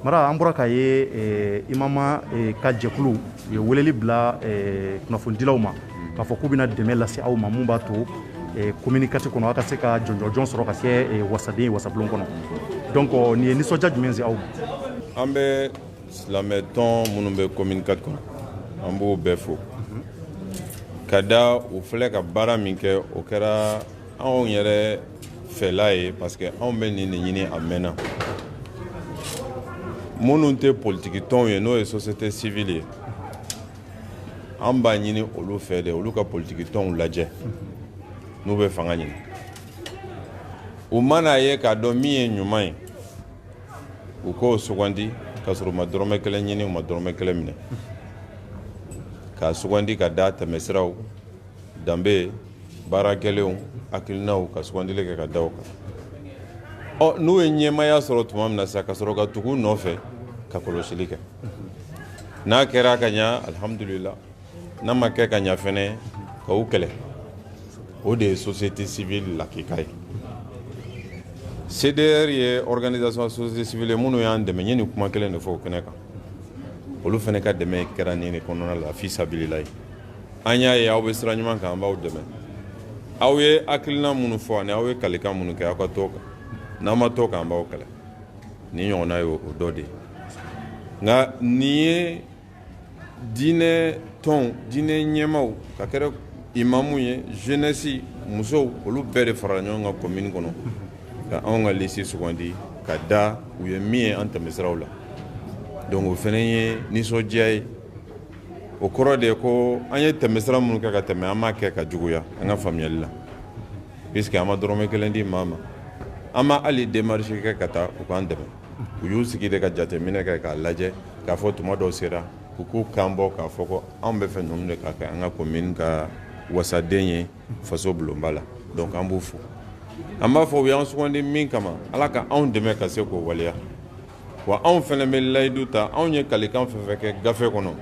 mara an bɔra k'a ye imama ka jɛkulu u ye weleli bila kunnafonidilaw ma k'a fɔ k'u bɛna dɛmɛ lase aw ma mun b'a to commune kati kɔnɔ aw ka se ka jɔnjɔn sɔrɔ ka kɛ wasaden ye wasabulon kɔnɔ donc nin ye nisɔndiya jumɛn se aw ma. An bɛ silamɛ tɔn minnu bɛ commune kati kɔnɔ an b'o bɛɛ fo ka da u filɛ ka baara min kɛ o kɛra anw yɛrɛ fɛla ye parce que anw bɛ nin de ɲini a mɛnna. Minnu tɛ politiki tɔnw ye n'o ye société civile ye an b'a ɲini olu fɛ de olu ka politiki tɔnw lajɛ n'u bɛ fanga ɲini u mana ye k'a dɔn min ye ɲuman ye u k'o sugandi k'a sɔrɔ u ma dɔrɔmɛ kelen ɲini u ma dɔrɔmɛ kelen minɛ k'a sugandi ka da tɛmɛsiraw danbe baarakɛlenw hakilinaw ka sugandili kɛ ka da o kan n'u ye ɲɛmaya sɔrɔ tuma min na sa ka sɔrɔ ka tugu nɔfɛ ka kɔlɔsili kɛ n'a kɛra ka ɲa alhamdulillah n'a ma kɛ ka ɲa fɛnɛ ka u kɛlɛ o de ye société civile lakika ye CDR ye organisation société civile minnu y'an dɛmɛ ɲe ni kuma kelen de fɔ o kɛnɛ kan olu fɛnɛ ka dɛmɛ kɛra nin de kɔnɔna la fi sabilillahi an y'a ye aw bɛ sira ɲuman kan an b'aw dɛmɛ aw ye hakilina minnu fɔ ani aw ye kalikan minnu kɛ aw ka t'o kan n'an ma to kan b'aw kɛlɛ ni ɲɔgɔnna ye o dɔ de ye nka nin ye diinɛ tɔn diinɛ ɲɛmaw ka kɛra imamu ye jeunesse musow olu bɛɛ de farala ɲɔgɔn kan commune kɔnɔ ka anw ka liste sugandi ka da u ye min ye an tɛmɛsiraw la donc o fɛnɛ ye nisɔndiya ye o kɔrɔ de ye ko an ye tɛmɛsira minnu kɛ ka tɛmɛ an m'a kɛ ka juguya an ka faamuyali la puisque an ma dɔrɔmɛ kelen di maa ma an ma hali démarche kɛ ka taa u k'an dɛmɛ u y'u sigi de ka jateminɛ kɛ k'a lajɛ k'a fɔ tuma dɔw sera u k'u kan bɔ k'a fɔ ko anw bɛ fɛ ninnu de k'a kɛ an ka commune ka wasaden ye faso bulonba la donc an b'u fo an b'a fɔ u y'an sugandi min kama ala ka anw dɛmɛ ka se k'o waleya wa anw fɛnɛ bɛ layidu ta anw ye kalikan fɛn fɛn kɛ gafe kɔnɔ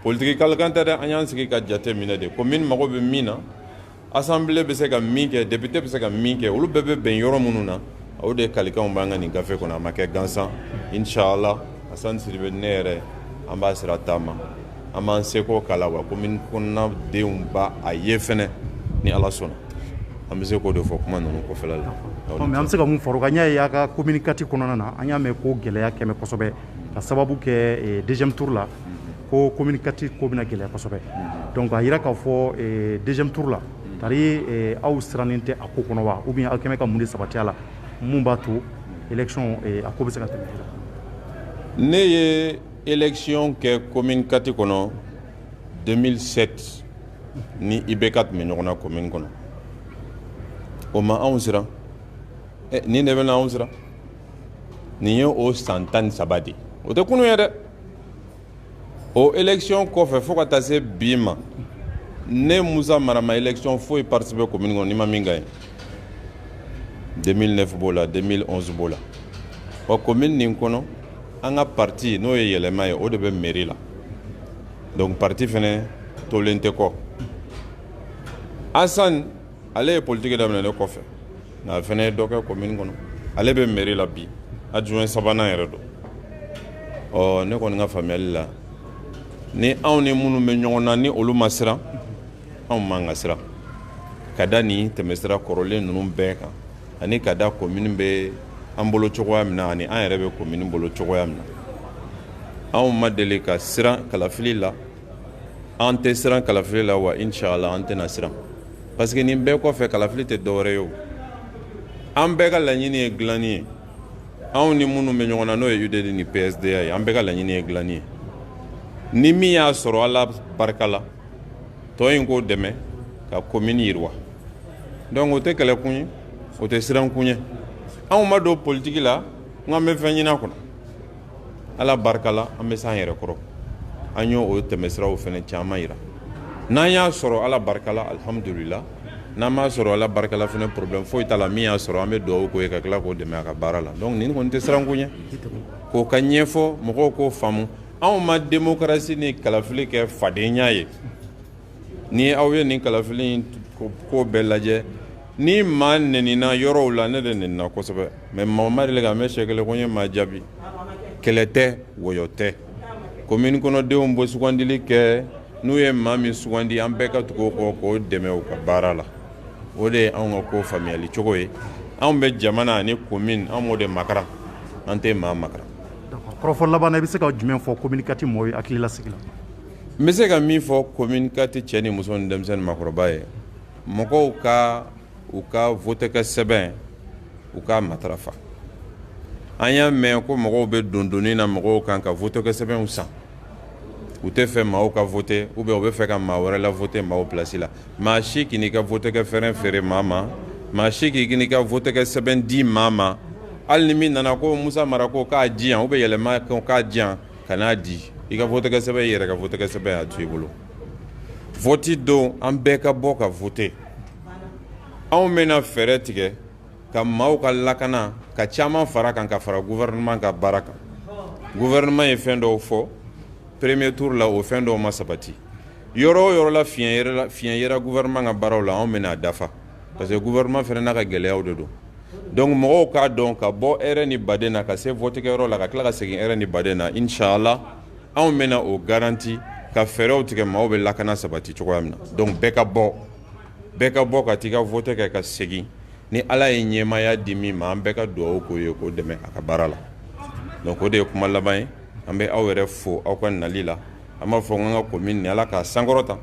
politiki kalikan tɛ dɛ an y'an sigi ka jateminɛ de commune mago bɛ min na assemblée bɛ se ka min kɛ député bɛ se ka min kɛ olu bɛɛ bɛ bɛn yɔrɔ minnu na o de kalikanw b'an ka nin gafe kɔnɔ a ma kɛ gansan inshallah Hassan Sidibe ne yɛrɛ an b'a sira taama an b'an seko kala wa commune kɔnɔna denw ba a ye fɛnɛ ni ala sɔnna an bɛ se k'o de fɔ kuma ninnu kɔfɛla la. mais an bɛ se ka mun fɔ an y'a ye a ka commune kati kɔnɔna na an y'a mɛn ko gɛlɛya kɛmɛ kosɛbɛ ka sababu kɛ deuxième tour la ko commune kati ko bɛna gɛlɛya kosɛbɛ donc a yira k'a fɔ deuxième tour la tari aw sirannen tɛ a ko kɔnɔ wa ou bien aw kɛmɛ ka mun de sabati a la mun b'a to élection a ko bɛ se ka tɛmɛ ne ye élection kɛ commune kati kɔnɔ 2007 ni IBK tun bɛ ɲɔgɔn na commune kɔnɔ o ma anw siran nin de bɛna anw siran nin ye o san 13 de o tɛ kunu ye dɛ o élection kɔfɛ fo ka taa se bi ma ne Musa Marama élection foyi participer commune kɔnɔ ni ma min gagne 2009 b'o la 2011 b'o la wa commune nin kɔnɔ an ka parti n'o ye yɛlɛma ye o de bɛ mairie la donc parti fɛnɛ tolen tɛ kɔ Hassan ale ye politique daminɛ ne kɔfɛ nka a fɛnɛ ye dɔ kɛ commune kɔnɔ ale bɛ mairie la bi adjoint sabanan yɛrɛ don ne kɔni ka faamuyali la ni anw ni minnu bɛ ɲɔgɔn na ni olu ma siran anw man ka siran ka da nin tɛmɛsira kɔrɔlen ninnu bɛɛ kan ani ka da commune bɛ an bolo cogoya min na ani an yɛrɛ bɛ commune bolo cogoya min na anw ma deli ka siran kalafili la an tɛ siran kalafili la wa inshallah an tɛna siran parce que nin bɛɛ kɔfɛ kalafili tɛ dɔwɛrɛ ye o an bɛɛ ka laɲini ye dilanni ye anw ni minnu bɛ ɲɔgɔn na n'o ye UDD ni PSDA ye an bɛɛ ka laɲini ye dilanni ye ni min y'a sɔrɔ ala barika la tɔ in k'o dɛmɛ ka commune yiriwa donc o tɛ kɛlɛkun ye o tɛ sirankun ye anw ma don politique la n k'an bɛ fɛn ɲini a kɔnɔ ala barika la an bɛ s'an yɛrɛ kɔrɔ an y'o tɛmɛsiraw fɛnɛ caman yira n'an y'a sɔrɔ ala barika la alhamdulillah n'an m'a sɔrɔ ala barika la fɛnɛ problème foyi t'a la min y'a sɔrɔ an bɛ dugawu k'o ye ka tila k'o dɛmɛ a ka baara la donc nin kɔni tɛ sirankun ye k'o ka ɲɛfɔ mɔgɔw k'o faamu anw ma démocratie ni kalafili kɛ fadenya ye ni aw ye nin kalafili in ko bɛɛ lajɛ ni maa nɛnina yɔrɔw la ne de nɛnina kosɛbɛ mais maa ma deli ka mɛn siɲɛ kelen ko n ye maa jaabi kɛlɛ tɛ wɔyɔ tɛ commune kɔnɔdenw bɔ sugandili kɛ n'u ye maa min sugandi an bɛɛ ka tugu kɔ k'o dɛmɛ u ka baara la o de ye anw ka ko faamuyali cogo ye anw bɛ jamana ani commune an m'o de makara an tɛ maa makara. kɔrɔfɔ laban na i bɛ se ka jumɛn fɔ commune 4 mɔgɔw ye hakililasigi la. n bɛ se ka min fɔ commune 4 cɛ ni muso ni denmisɛnnin maakɔrɔba ye mɔgɔw ka u ka vote kɛ sɛbɛn u ka matarafa an y'a mɛn ko mɔgɔw bɛ dondonni na mɔgɔw kan ka vote kɛ sɛbɛnw san u tɛ fɛ maaw ka vote ou bien u bɛ fɛ ka maa wɛrɛ la vote maaw place la maa si k'i n'i ka vote kɛ fɛrɛn feere maa ma maa si k'i n'i ka vote kɛ sɛbɛn di maa ma hali ni min nana ko Musa Mara ko k'a di yan ou bien yɛlɛma k'a di yan ka n'a di i ka vote kɛ sɛbɛn i yɛrɛ ka vote kɛ sɛbɛn y'a to i bolo vote don an bɛɛ ka bɔ ka vote anw bɛna fɛɛrɛ tigɛ ka maaw ka lakana ka caman fara kan ka fara gouvernement ka baara kan gouvernement ye fɛn dɔw fɔ premier tour la o fɛn dɔw ma sabati yɔrɔ o yɔrɔ la fiɲɛ yera gouvernement ka baaraw la anw bɛna dafa parce que gouvernement fɛnɛ n'a ka gɛlɛyaw de don donc mɔgɔw k'a dɔn ka bɔ hɛrɛ ni baden na ka se vote kɛyɔrɔ la ka tila ka segin hɛrɛ ni baden na inchallah anw bɛna o garanti ka fɛɛrɛw tigɛ maaw bɛ lakana sabati cogoya min na donc bɛɛ ka bɔ ka t'i ka vote kɛ ka segin ni ala ye ɲɛmaya di min ma an bɛɛ ka dugawu k'o ye k'o dɛmɛ a ka baara la donc o de ye kuma laban ye an bɛ aw yɛrɛ fo aw ka nali la an b'a fɔ n ka commune ni ala k'a sankɔrɔta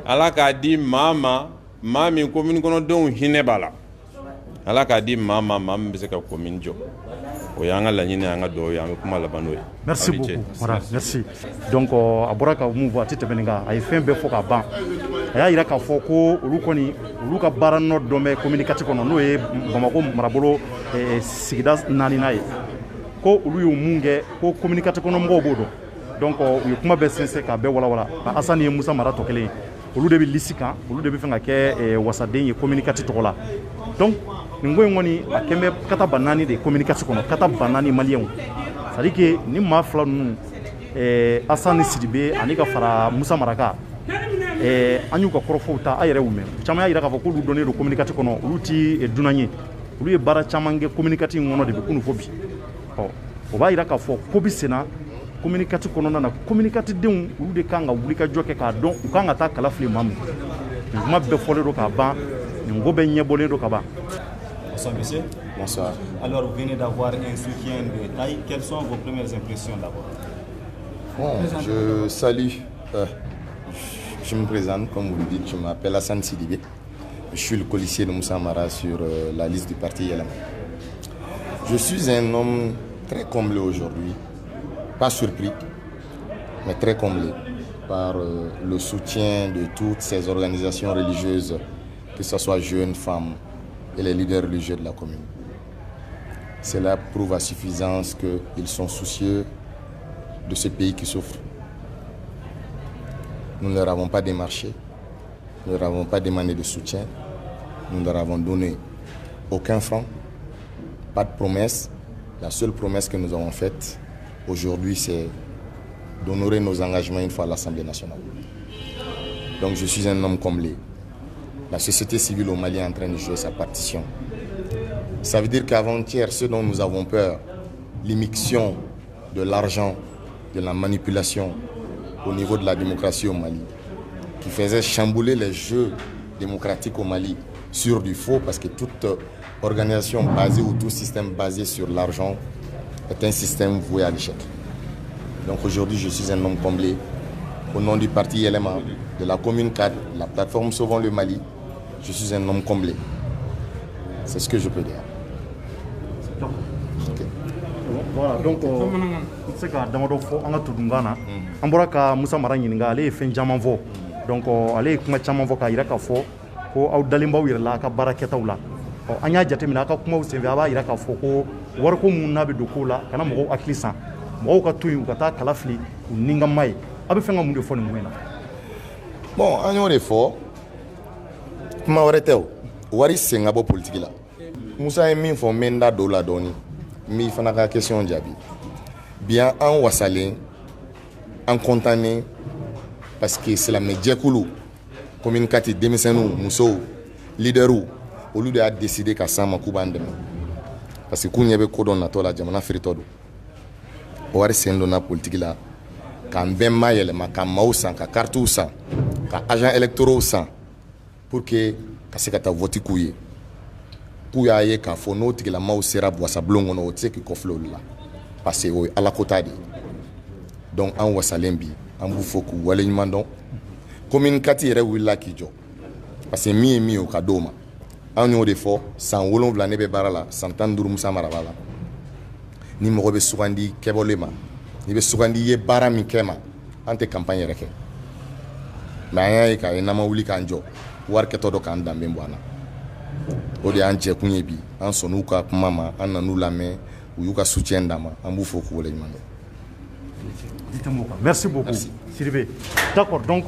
ala k'a di maa ma maa min commune kɔnɔdenw hinɛ b'a la ala k'a di maa ma maa min bɛ se ka commune jɔ o y'an ka laɲini an ka dugawu ye an bɛ kuma laban n'o ye. merci beaucoup voilà merci donc a bɔra ka mun fɔ a tɛ tɛmɛ nin kan a ye fɛn bɛɛ fɔ ka ban a y'a jira k'a fɔ ko olu kɔni olu ka baara nɔ dɔn bɛ commune 4 kɔnɔ n'o ye Bamako marabolo sigida 4nan ye ko olu y'u mun kɛ ko commune 4 kɔnɔ mɔgɔw b'o dɔn donc u ye kuma bɛɛ sɛnsɛn k'a bɛɛ walawala ka Asani ye Musa Mara tɔ kelen ye olu de bɛ liste kan olu de bɛ fɛ ka kɛ wasaden ye commune 4 tɔgɔ la donc nin ko in kɔni a kɛn bɛ kata ba 4 de commune 4 kɔnɔ kata ba 4 maliyɛnw c'est à dire que ni maa fila ninnu Asani Sidibe ani ka fara Musa Mara kan an y'u ka kɔrɔfɔw ta a yɛrɛ y'u mɛn caman y'a jira k'a fɔ k'olu dɔnnen don commune 4 kɔnɔ olu ti dunan ye olu ye baara caman kɛ commune 4 in kɔnɔ de bɛ kunu fɔ bi o b'a jira k'a fɔ ko bi senna commune 4 kɔnɔna na commune 4 denw olu de kan ka wuli ka jɔ kɛ k'a dɔn u kan ka taa kala fili maa min nin kuma bɛɛ fɔlen don ka ban nin ko bɛɛ ɲɛbɔlen don ka ban. Bonsoir monsieur. Bonsoir. Alors vous venez d'avoir un soutien de taille. Quelles sont vos premières impressions d'abord? Bon, je salue. Je me présente, comme vous le dites, je m'appelle Hassan Sidibé. Je suis le colissier de Moussa Mara sur la liste du parti Yelama. Je suis un homme très comblé aujourd'hui, pas surpris, mais très comblé par le soutien de toutes ces organisations religieuses, que ce soit jeunes, femmes et les leaders religieux de la commune. Cela prouve à suffisance qu'ils sont soucieux de ce pays qui souffre. Nous ne leur avons pas démarché, nous ne leur avons pas demandé de soutien, nous ne leur avons donné aucun franc, pas de promesse. La seule promesse que nous avons faite aujourd'hui, c'est d'honorer nos engagements une fois à l'Assemblée nationale. Donc je suis un homme comblé. La société civile au Mali est en train de jouer sa partition. Ça veut dire qu'avant-hier, ce dont nous avons peur, l'immixtion de l'argent, de la manipulation au niveau de la démocratie au Mali, qui faisait chambouler les jeux démocratiques au Mali sur du faux, parce que toute organisation basée ou tout système basé sur l'argent est un système voué à l'échec. Donc aujourd'hui, je suis un homme comblé. Au nom du parti LMA, de la commune 4, la plateforme Sauvons le Mali, je suis un homme comblé. C'est ce que je peux dire. Okay. Voilà, donc c'est que damadɔ fɔ an ka tudunkan na an bɔra ka Musa Mara ɲininka ale ye fɛn caman fɔ donc ale ye kuma caman fɔ k'a jira k'a fɔ ko aw dalen b'aw yɛrɛ la a ka baara kɛtaw la an y'a jateminɛ a ka kumaw senfɛ a b'a jira k'a fɔ ko wariko mun n'a bɛ don kow la kana mɔgɔw hakili san mɔgɔw ka to yen u ka taa kala fili u ni ka ma ye a bɛ fɛn ka mun de fɔ nin ko in na. Bon, an y'o de fɔ kuma wɛrɛ tɛ o wari sen ka bɔ politiki la Musa ye min fɔ n bɛ n da don o la dɔɔni n b'i fana ka question jaabi bi an wasalen an kɔntannen parce que silamɛjɛkulu commune 4 denmisɛnninw musow leaderw olu de y'a décidé ka s'an ma k'u b'an dɛmɛ parce que k'u ɲɛ bɛ ko dɔ natɔ la jamana firitɔ don wari sen donna politique la k'an bɛɛ mayɛlɛma ka maaw san ka karitiw san ka agent électoraux san pour que ka se ka taa vote k'u ye k'u y'a ye k'a fɔ n'o tigilamaaw sera wasabulon kɔnɔ o tɛ se k'i kɔfilɛ olu la parce que o ye ala kota de ye donc an wasalen bi an b'u fɔ k'u waleɲuman dɔn commune 4 yɛrɛ wulila k'i jɔ parce que min ye min ye o ka d'o ma an y'o de fɔ san 7 ne bɛ baara la san 15 Musa Mara b'a la ni mɔgɔ bɛ sugandi kɛbɔlen ma ni bɛ sugandi i ye baara min kɛ ma an tɛ campagne yɛrɛ kɛ mais an y'a ye k'a ye n'an ma wuli k'an jɔ wari kɛtɔ dɔ k'an danbe bɔ an na o de y'an jɛkun ye bi an sɔnn'u ka kuma ma an nan'u lamɛn u y'u ka soutien d'an ma an b'u fɔ k'u waleɲuman dɔn. Merci beaucoup. Siribe. D'accord, donc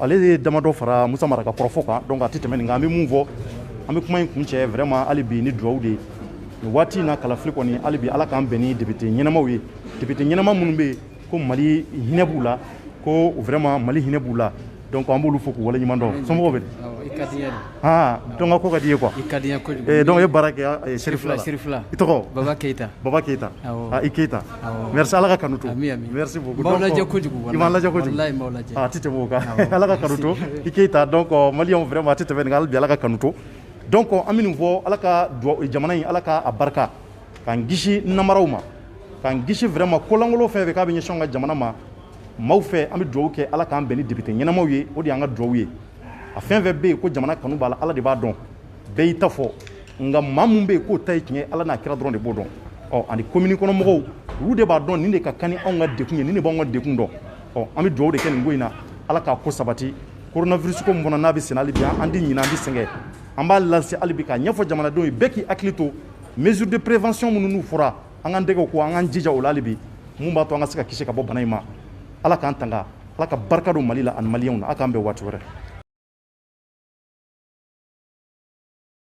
ale damadɔ fara Musa Mara ka kɔrɔfɔ kan donc a tɛ tɛmɛ nin kan an bɛ mun fɔ an bɛ kuma in kun cɛ vraiment hali bi ni dugawu de ye nin waati in na kalafili kɔni hali bi ala k'an bɛn ni député ɲɛnamaw ye député ɲɛnama minnu bɛ yen ko Mali hinɛ b'u la ko vraiment Mali hinɛ b'u la donc an b'olu fɔ k'u waleɲuman dɔn somɔgɔw bɛ donc a ko ka di ye quoi donc e baara kɛ Serifila la i tɔgɔ Baba Keita i Keita merci ala ka kanu to merci beaucoup donc i b'an lajɛ kojugu a tɛ tɛmɛ o kan ala ka kanu to i Keita donc maliyɛnw vraiment a tɛ tɛmɛ nin kan hali bi ala ka kanu to donc an bɛ nin fɔ ala ka jamana in ala ka a barika k'an kisi namaraw ma k'an kisi vraiment kolankolon fɛn fɛn k'a bɛ ɲɛsin an ka jamana ma maaw fɛ an bɛ dugawu kɛ ala k'an bɛn ni député ɲɛnamaw ye o de y'an ka dugawu ye a fɛn fɛn bɛ yen ko jamana kanu b'a la ala de b'a dɔn bɛɛ y'i ta fɔ nka maa mun bɛ yen k'o ta ye tiɲɛ ala n'a kira dɔrɔn de b'o dɔn ani commune kɔnɔ mɔgɔw olu de b'a dɔn nin de ka kan ni anw ka dekun ye nin de b'anw ka dekun dɔn an bɛ dugawu de kɛ nin ko in na ala k'a ko sabati coronavirus ko mun kɔnɔ n'a bɛ sen hali bi an tɛ ɲinɛ an tɛ sɛgɛn an b'a lancer hali bi k'a ɲɛfɔ jamanadenw ye bɛɛ k'i hakili to mesure de prévention minnu n'u fɔra an k'an tɛgɛw ko an k'an jija o la hali bi mun b'a to an ka se ka kisi ka bɔ bana in ma ala k'an tanga ala ka barika don Mali la ani maliyɛnw na ala k'an bɛn waati wɛrɛ